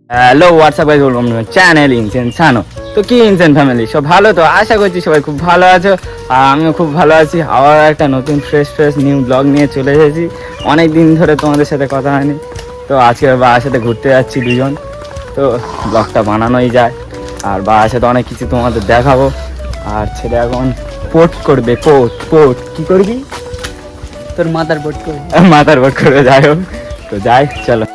Hello WhatsApp guys, welcome to my channel insane সানো। তো কি ইনসেন ফ্যামিলি, সব ভালো তো? আশা করছি সবাই খুব ভালো আছো, আর আমিও খুব ভালো আছি। আবার একটা নতুন ফ্রেশ নিউ ব্লগ নিয়ে চলে এসেছি। অনেক দিন ধরে তোমাদের সাথে কথা হয়নি, তো আজকে বাবার সাথে ঘুরতে যাচ্ছি দুজন। তো ব্লগটা বানানোই যায়, আর বাবার সাথে অনেক কিছু তোমাদের দেখাবো। আর ছেলে এখন পোর্ট করবে, পোর্ট কি করবি? তোর মাথার বোট করে মাথার বোর্ড করবে, যাই হোক। তো যাই, চলো।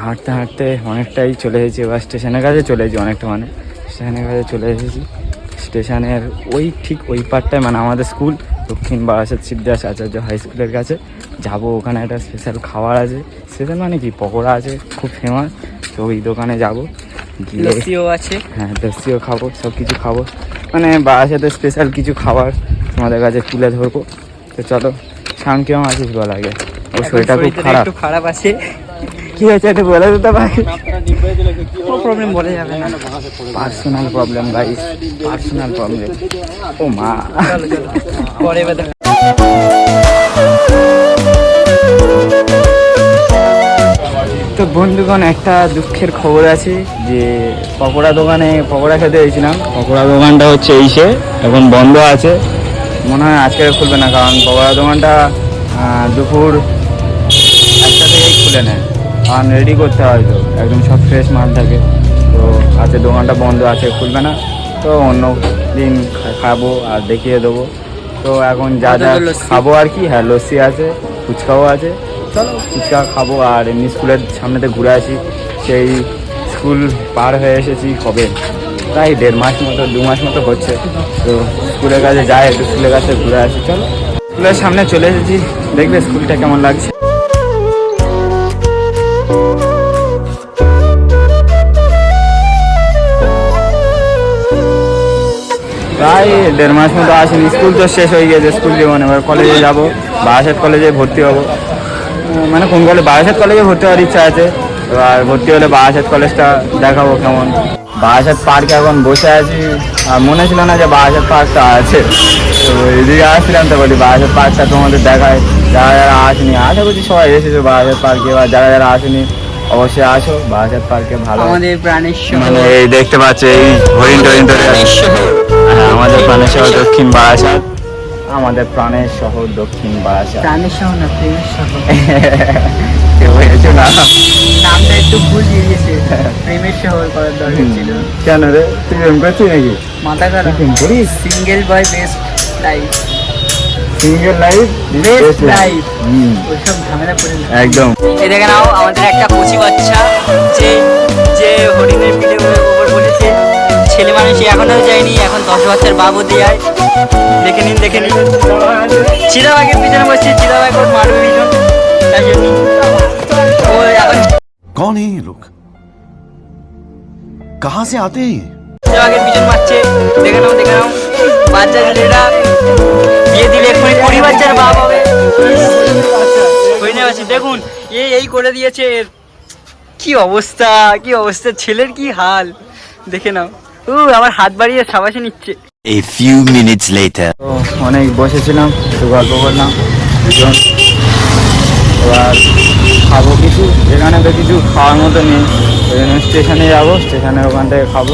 হাঁটতে হাঁটতে অনেকটাই চলে এসেছি, এবার স্টেশনের কাছে চলে এসেছি, অনেকটা মানে স্টেশনের কাছে চলে এসেছি। স্টেশনের ঠিক ওই পারটায় মানে আমাদের স্কুল দক্ষিণ বারাসাত সিদ্ধাস আচার্য হাই স্কুলের কাছে যাব। ওখানে একটা স্পেশাল খাবার আছে, স্পেশাল মানে কি পকোড়া আছে, খুব ফেমাস। তো ওই দোকানে যাব, গিয়ে লস্যিও আছে, হ্যাঁ লস্যিও খাবো, সব কিছু খাবো, মানে বারাসাতে স্পেশাল কিছু খাবার তোমাদের কাছে তুলে ধরবো। তো চলো, শাম কেমন আছিস বল আগে? ও শরীরটা খুব খারাপ আছে। কি হয়েছে একটু বলে দিতে পারি? প্রবলেম বলে যাবে না, personal problem guys, personal problem. ও মা, পরে তো বন্ধুগণ একটা দুঃখের খবর আছে যে পকোড়া দোকানে পকোড়া খেতে হয়েছিলাম। পকোড়া দোকানটা হচ্ছে এইসে এখন বন্ধ আছে, মনে হয় আজকে খুলবে না, কারণ পকোড়া দোকানটা দুপুর 1টা থেকেই খুলে নেয়, কারণ রেডি করতে হয়, তো একদম সব ফ্রেশ মাল থাকে। তো আজকে দোকানটা বন্ধ আছে, খুলবে না। তো অন্য দিন খাবো আর দেখিয়ে দেবো। তো এখন যা যা খাবো আর কি, হ্যাঁ লস্যি আছে, ফুচকাও আছে। চলো ফুচকা খাবো, আর এমনি স্কুলের সামনেতে ঘুরে আসি। সেই স্কুল পার হয়ে এসেছি কবে, প্রায় 1.5 মাস মতো 2 মাস মতো হচ্ছে। তো স্কুলের কাছে যাই, একটু স্কুলের কাছে ঘুরে আসি। চলো, স্কুলের সামনে চলে এসেছি, দেখবে স্কুলটা কেমন লাগছে। প্রায় 1.5 মাস মতো আসেনি, স্কুল তো শেষ হয়ে গিয়েছে, স্কুল জীবনে। এবার কলেজে যাবো, বারাসাত কলেজে ভর্তি হবো, মানে কোন কলেজ, বারাসাত কলেজে ভর্তি হওয়ার ইচ্ছা আছে। এবার ভর্তি হলে বারাসাত কলেজটা দেখাবো কেমন। বারাসাত পার্কে এখন বসে আছি, আর মনে ছিল না যে বারাসাত পার্কটা আছে। তো এদিকে আসছিলাম, তো বলি বারাসাত পার্কটা তোমাদের দেখায়। যারা যারা আসেনি, আশা করছি সবাই এসেছো বারাসাত পার্কে, এবার যারা যারা আসেনি অবশ্যই আসো বারাসাত পার্কে। ভালো আমাদের প্রাণের মানে এই দেখতে পাচ্ছে এই হরিণ টরিণ ধরে আছে। হ্যাঁ, আমাদের প্রাণের শহর দক্ষিণ বারাসাত, আমাদের প্রাণের শহর দক্ষিণ বারাসাত। প্রাণের শহর না, প্রেমের শহর। হয়েছে না, নামটা একটু ভুল দিয়ে গেছে, প্রেমের শহর করার দরকার ছিল। কেন রে, তুই প্রেম করছিস নাকি? মাথা খারাপ। প্রেম করিস? Single boy best life, single life best life, হুম, ওইসব ঝামেলা করে না। একদম। এই দেখে নাও, আমাদের একটা কচি বাচ্চা যে যে হরিণের পিঠে ওপর বলেছে, ছেলে মানুষ এখনো যায়নি, এখন 10 বছর বাবু দিয়ে আয়। দেখে নিন চিতাবাঘের পিছনে বসছে, চিতাবাঘ ওর মারবে ভীষণ, তাই জন্য ও এখন। कौन है ये लोग? कहां से आते हैं? চিতাবাঘের পিছন মারছে। দেখে নাও বাচ্চা ছেলেরা বিয়ে দিলে এক্ষুনি 20 বাচ্চার বাপ হবে। হরিণের বাচ্চা দেখুন, এই করে দিয়েছে। কি অবস্থা ছেলের কি হাল, দেখে নাও। আমার হাত বাড়িয়ে সাবাসে নিচ্ছে। A few minutes later. তো অনেক বসেছিলাম, একটু গল্প করলাম দুজন। এবার খাবো কিছু, এখানে তো কিছু খাওয়ার মতো নেই, ওই জন্য স্টেশনে যাবো, স্টেশনের ওখান থেকে খাবো।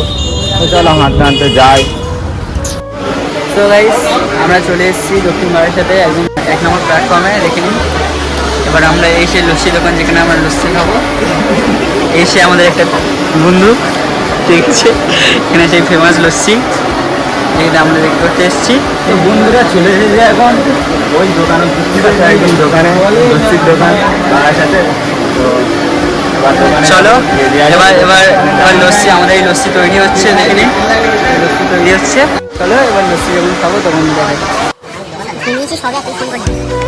তো চলো হাঁটতে হাঁটতে যাই। তো গাইস, আমরা চলে এসেছি দক্ষিণ বারাসাতে, একদম 1 নম্বর প্ল্যাটফর্মে, দেখে নিন। এবার আমরা এসে লস্যি দোকান, যেখানে আমরা লস্যি খাবো। এসে আমাদের একটা বন্ধু দেখছে এখানে সেই ফেমাস লস্যি, যেটা আমরা দেখতে করতে এসেছি। তো বন্ধুরা চলে এসেছে এখন ওই দোকানে, একদম দোকানে লস্যির দোকান বারাসাতে। তো চলো এবার লস্যি, আমাদের এই লস্যি তৈরি হচ্ছে, দেখে নিন লস্যি তৈরি হচ্ছে। চলো এবার লস্যি যখন খাবো তখন দেখা যাবে।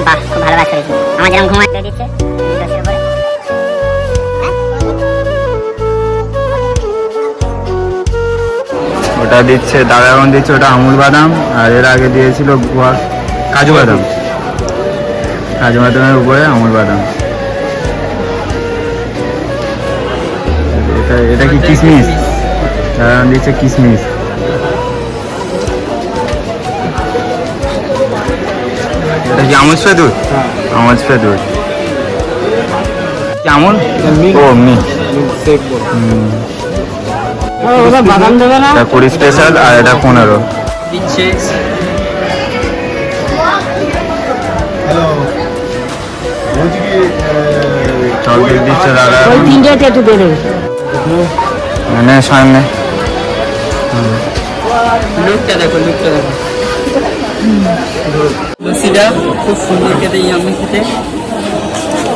বাহ, খুব ভালো বাচ্চা হয়েছে। আমার যেরকম ঘুমাতে দিচ্ছে লস্যির উপরে। ওটা দিচ্ছে দাদা, এখন দিচ্ছে ওটা আমুল বাদাম, আর এর আগে দিয়েছিল কাজু বাদাম, কাজু বাদামের উপরে আমুল বাদাম। এটা কি কিশমিশ? দিচ্ছে কিশমিশ। এটা কি আমুল স্প্রে দুধ? আমুল স্প্রে দুধ কি আমুল? ও বাদাম দেবে না? এটা 20 স্পেশাল আর এটা 15 দিচ্ছে। জল দিয়ে দিচ্ছে দাদা ওই তিনটে একটু দিয়ে দেবে। মানে সামনে লুকটা দেখো, লুকটা দেখো। লস্যিটা খুব সুন্দর খেতে, ইয়ামি খেতে।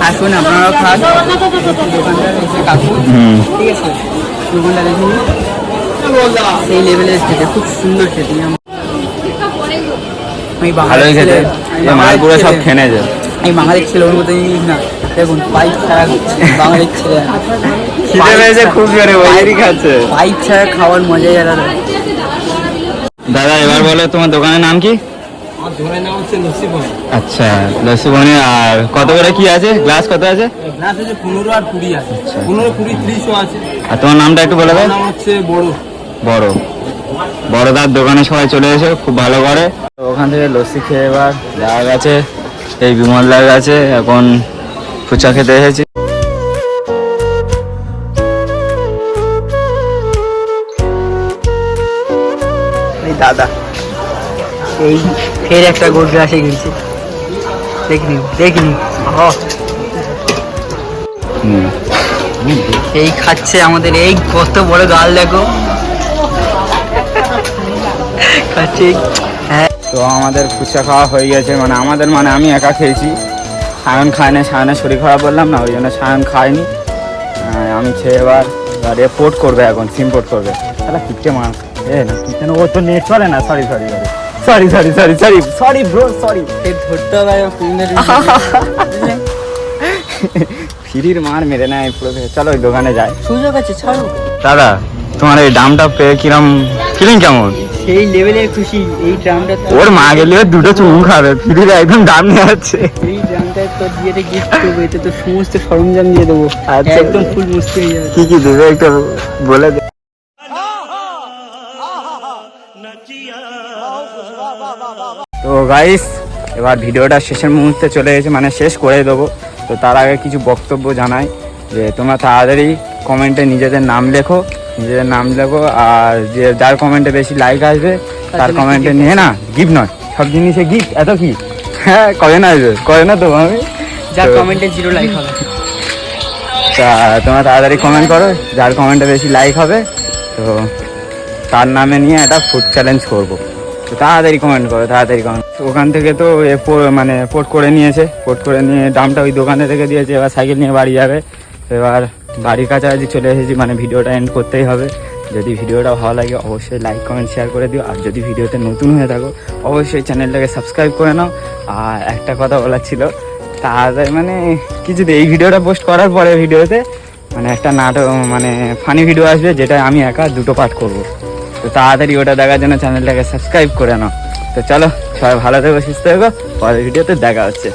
আসুন আপনারাও খান। দোকানটা এসে কাকু, ঠিক আছে, দোকানটা দেখুন, সেই লেভেলের খেতে, খুব সুন্দর খেতে। আমি ভালোই খেতে, মালপুরা সব খেনে যায়। এই বাঙালির ছেলে ওর মতো ইংলিশ না, দেখুন পাইপ ছাড়া বাঙালির ছেলে খিদে পেয়েছে খুব জোরে, ওইটাই খাচ্ছে। পাইপ ছাড়া খাওয়ার মজাই আলাদা। দাদা এবার বলো তোমার দোকানের নাম কি? আমার দোকানের নাম হচ্ছে লস্যি বনি। আচ্ছা লস্যি বনি। আর কত করে কি আছে, গ্লাস কত আছে? গ্লাস আছে 15 আর 20 আছে, 15, 20, 30 আছে। আর তোমার নামটা একটু বলে দাও। নাম হচ্ছে বড় বড়দার দোকানে সবাই চলে এসে খুব ভালো করে। তো ওখান থেকে লস্যি খেয়ে এবার যাওয়া গেছে এই বিমলদার কাছে, এখন ফুচকা খেতে এসেছি। এই দাদা এই ফের একটা গোল গ্লাসে গেছে, দেখিনি এই খাচ্ছে আমাদের এই কত বড় গাল দেখো, খাচ্ছে। হ্যাঁ তো আমাদের ফুচকা খাওয়া হয়ে গেছে, মানে আমাদের মানে আমি একা খেয়েছি, সায়ন খায় না, সায়নের শরীর খারাপ বললাম না, ওই জন্য সায়ন খায়নি। আমি খেয়ে এবার পোর্ট করবে, এখন সিম পোর্ট করবে। তাহলে কিপটে মাছ না কিপটে, ও তো নেট চলে না, সরি ব্রো, সরি। ধরতে হবে ফিরির মার মেরে নেয় পুরো। চলো ওই দোকানে যাই, সুযোগ আছে, ছাড়ো। দাদা তোমার এই দামটা পেয়ে কিরম ফিলিং কেমন? সেই লেভেলের খুশি এই ড্রামটা, ওর মা গেলে দুটো চুমু খাবে, ফিরির একদম দাম নিয়ে যাচ্ছে। এই ড্রামটা তো দিয়ে গিফট করবো, এতে তো সমস্ত সরঞ্জাম দিয়ে দেবো, আচ্ছা। একদম ফুল মুস্তি হয়ে যাবে। কি দেবে একটু বলে দে। তো গাইস এবার ভিডিওটা শেষের মুহূর্তে চলে গেছে, মানে শেষ করে দেবো। তো তার আগে কিছু বক্তব্য জানাই যে তোমরা তাড়াতাড়ি কমেন্টে নিজেদের নাম লেখো, আর যে যার কমেন্টে বেশি লাইক আসবে তার কমেন্টে নিয়ে না, গিফট নয়, সব জিনিসে গিফট। এত কি হ্যাঁ করে না তো আমি, যার কমেন্টে 0 লাইক হবে। তা তোমরা তাড়াতাড়ি কমেন্ট করো, যার কমেন্টে বেশি লাইক হবে তো তার নামে নিয়ে একটা ফুড চ্যালেঞ্জ করবো। তো তাড়াতাড়ি কমেন্ট করো। ওখান থেকে তো মানে পোর্ট করে নিয়ে দামটা ওই দোকানে রেখে দিয়েছে, এবার সাইকেল নিয়ে বাড়ি যাবে। তো এবার বাড়ির কাছাকাছি চলে এসেছি, মানে ভিডিওটা এন্ড করতেই হবে। যদি ভিডিওটা ভালো লাগে অবশ্যই লাইক কমেন্ট শেয়ার করে দিও, আর যদি ভিডিওতে নতুন হয়ে থাকো অবশ্যই চ্যানেলটাকে সাবস্ক্রাইব করে নাও। আর একটা কথা বলার ছিল, তাড়াতাড়ি মানে এই ভিডিওটা পোস্ট করার পরে ভিডিওতে মানে একটা নাটক, মানে ফানি ভিডিও আসবে, যেটা আমি একা 2টো পার্ট করবো। তো তাড়াতাড়ি ওটা দেখার জন্য চ্যানেলটাকে সাবস্ক্রাইব করে নাও। তো চলো সবাই ভালো থেকো, সুস্থ থেকো, পরের ভিডিওতে দেখা হচ্ছে।